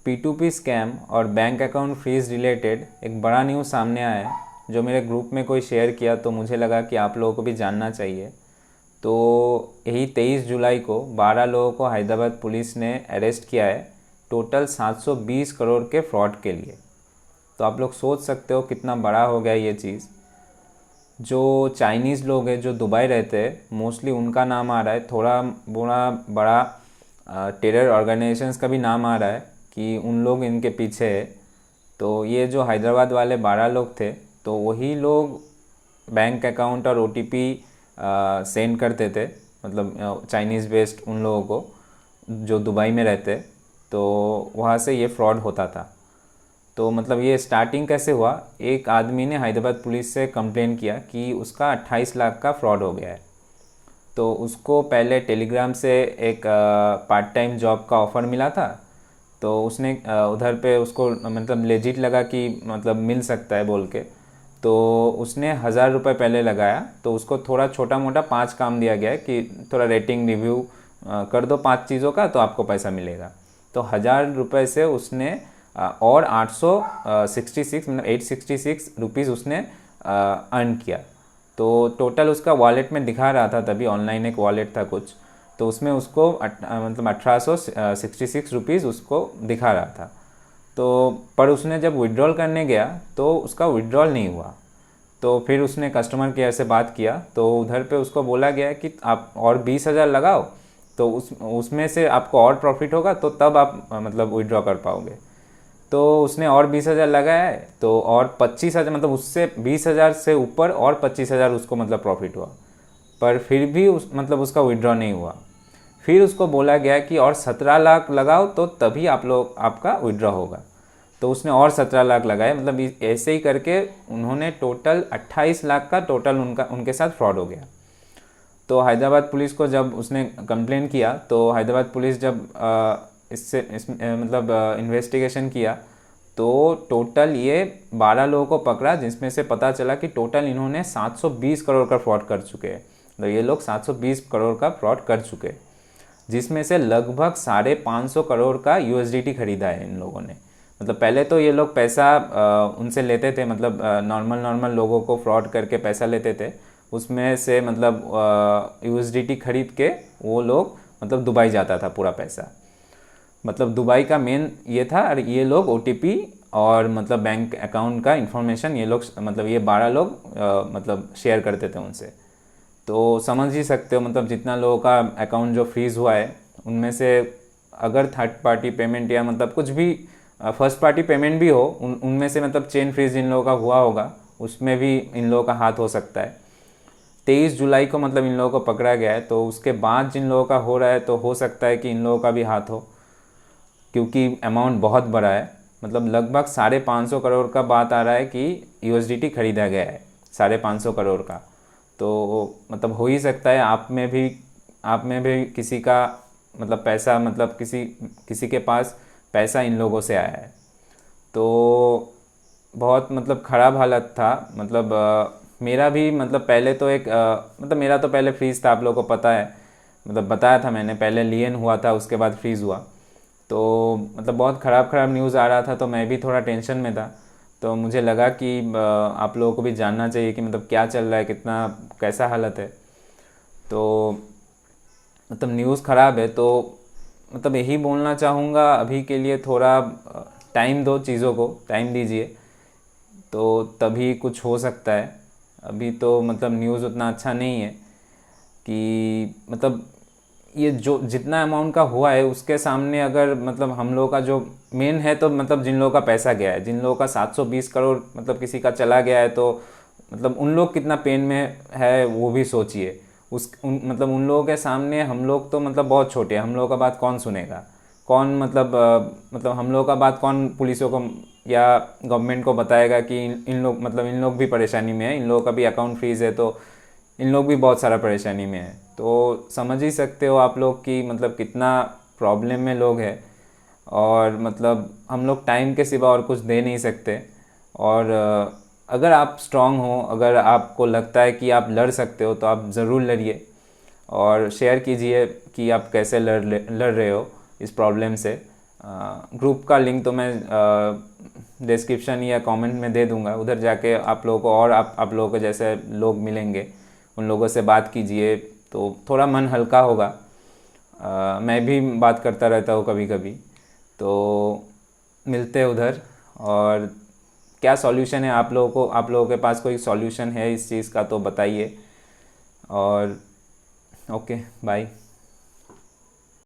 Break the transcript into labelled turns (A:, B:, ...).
A: P2P scam और bank account freeze related एक बड़ा न्यूज़ सामने आया है जो मेरे ग्रुप में कोई शेयर किया, तो मुझे लगा कि आप लोगों को भी जानना चाहिए। तो यही 23 जुलाई को 12 लोगों को हैदराबाद पुलिस ने अरेस्ट किया है, टोटल 720 करोड़ के फ्रॉड के लिए। तो आप लोग सोच सकते हो कितना बड़ा हो गया ये चीज़। जो चाइनीज़ लोग हैं जो दुबई रहते हैं, मोस्टली उनका नाम आ रहा है, थोड़ा बड़ा बड़ा टेरर ऑर्गेनाइजेशंस का भी नाम आ रहा है कि उन लोग इनके पीछे है। तो ये जो हैदराबाद वाले 12 लोग थे, तो वही लोग बैंक अकाउंट और OTP सेंड करते थे, मतलब चाइनीज़ बेस्ड उन लोगों को जो दुबई में रहते, तो वहाँ से ये फ्रॉड होता था। तो मतलब ये स्टार्टिंग कैसे हुआ, एक आदमी ने हैदराबाद पुलिस से कंप्लेन किया कि उसका 28 लाख का फ्रॉड हो गया है। तो उसको पहले टेलीग्राम से एक पार्ट टाइम जॉब का ऑफ़र मिला था। तो उसने उधर पे उसको मतलब लेजिट लगा कि मतलब मिल सकता है बोल के, तो उसने 1000 रुपये पहले लगाया। तो उसको थोड़ा छोटा मोटा 5 काम दिया गया है कि थोड़ा रेटिंग रिव्यू कर दो 5 चीज़ों का, तो आपको पैसा मिलेगा। तो 1000 रुपये से उसने और 866 मतलब 866 रुपीज़ उसने अर्न किया। तो टोटल उसका वॉलेट में दिखा रहा था, तभी ऑनलाइन एक वॉलेट था कुछ, तो उसमें उसको मतलब 1866 रुपीज़ उसको दिखा रहा था। तो पर उसने जब विड्रॉल करने गया तो उसका विड्रॉल नहीं हुआ। तो फिर उसने कस्टमर केयर से बात किया, तो उधर पे उसको बोला गया कि आप और 20,000 लगाओ, तो उसमें से आपको और प्रॉफिट होगा, तो तब आप मतलब विड्रॉ कर पाओगे। तो उसने और 20,000 लगाया है, तो और 25,000 मतलब उससे 20,000 से ऊपर और 25,000 उसको मतलब प्रॉफिट हुआ। पर फिर भी मतलब उसका विड्रॉ नहीं हुआ। फिर उसको बोला गया कि और 17 लाख लगाओ, तो तभी आप लोग आपका विड्रॉ होगा। तो उसने और 17 लाख लगाए, मतलब ऐसे ही करके उन्होंने टोटल 28 लाख का टोटल उनके साथ फ्रॉड हो गया। तो हैदराबाद पुलिस को जब उसने कंप्लेन किया, तो हैदराबाद पुलिस जब मतलब इन्वेस्टिगेशन किया, तो टोटल ये 12 लोगों को पकड़ा, जिसमें से पता चला कि टोटल इन्होंने 720 करोड़ का फ्रॉड कर चुके हैं। तो ये लोग 720 करोड़ का फ्रॉड कर चुके हैं, जिसमें से लगभग 550 करोड़ का USDT खरीदा है इन लोगों ने। मतलब पहले तो ये लोग पैसा उनसे लेते थे, मतलब नॉर्मल लोगों को फ्रॉड करके पैसा लेते थे, उसमें से मतलब USDT खरीद के वो लोग मतलब दुबई जाता था पूरा पैसा। मतलब दुबई का मेन ये था, और ये लोग OTP और मतलब बैंक अकाउंट का इंफॉर्मेशन ये लोग मतलब ये 12 लोग मतलब शेयर करते थे उनसे। तो समझ ही सकते हो मतलब जितना लोगों का अकाउंट जो फ्रीज़ हुआ है, उनमें से अगर थर्ड पार्टी पेमेंट या मतलब कुछ भी फर्स्ट पार्टी पेमेंट भी हो, उनमें से मतलब चेन फ्रीज जिन लोगों का हुआ होगा, उसमें भी इन लोगों का हाथ हो सकता है। 23 जुलाई को मतलब इन लोगों को पकड़ा गया है, तो उसके बाद जिन लोगों का हो रहा है, तो हो सकता है कि इन लोगों का भी हाथ हो, क्योंकि अमाउंट बहुत बड़ा है। मतलब लगभग 550 करोड़ का बात आ रहा है कि USDT खरीदा गया है, 550 करोड़ का। तो मतलब हो ही सकता है आप में भी किसी का मतलब पैसा मतलब किसी किसी के पास पैसा इन लोगों से आया है। तो बहुत मतलब ख़राब हालत था। मतलब मेरा भी मतलब पहले तो मतलब मेरा तो पहले फ्रीज़ था, आप लोगों को पता है, मतलब बताया था मैंने, पहले लियन हुआ था, उसके बाद फ्रीज़ हुआ। तो मतलब बहुत ख़राब न्यूज़ आ रहा था, तो मैं भी थोड़ा टेंशन में था। तो मुझे लगा कि आप लोगों को भी जानना चाहिए कि मतलब क्या चल रहा है, कितना कैसा हालत है। तो मतलब न्यूज़ ख़राब है, तो मतलब यही बोलना चाहूँगा, अभी के लिए थोड़ा टाइम दो, चीज़ों को टाइम दीजिए, तो तभी कुछ हो सकता है। अभी तो मतलब न्यूज़ उतना अच्छा नहीं है कि मतलब ये जो जितना अमाउंट का हुआ है उसके सामने अगर मतलब हम लोगों का जो मेन है, तो मतलब जिन लोगों का पैसा गया है, जिन लोगों का 720 करोड़ मतलब किसी का चला गया है, तो मतलब उन लोग कितना पेन में है वो भी सोचिए। मतलब उन लोगों के सामने हम लोग तो मतलब बहुत छोटे हैं, हम लोगों का बात कौन सुनेगा, कौन मतलब हम लोगों का बात कौन पुलिसों को या गवर्नमेंट को बताएगा कि इन लोग भी परेशानी में है, इन लोगों का भी अकाउंट फ्रीज़ है, तो इन लोग भी बहुत सारा परेशानी में है। तो समझ ही सकते हो आप लोग कि मतलब कितना प्रॉब्लम में लोग हैं, और मतलब हम लोग टाइम के सिवा और कुछ दे नहीं सकते। और अगर आप स्ट्रांग हो, अगर आपको लगता है कि आप लड़ सकते हो, तो आप ज़रूर लड़िए और शेयर कीजिए कि आप कैसे लड़ रहे हो इस प्रॉब्लम से। ग्रुप का लिंक तो मैं डिस्क्रिप्शन या कमेंट में दे दूंगा, उधर जाके आप लोगों को और आप लोगों को जैसे लोग मिलेंगे उन लोगों से बात कीजिए तो थोड़ा मन हल्का होगा। मैं भी बात करता रहता हूँ कभी कभी, तो मिलते हैं उधर। और क्या सॉल्यूशन है आप लोगों के पास कोई सॉल्यूशन है इस चीज़ का तो बताइए। और ओके, बाय।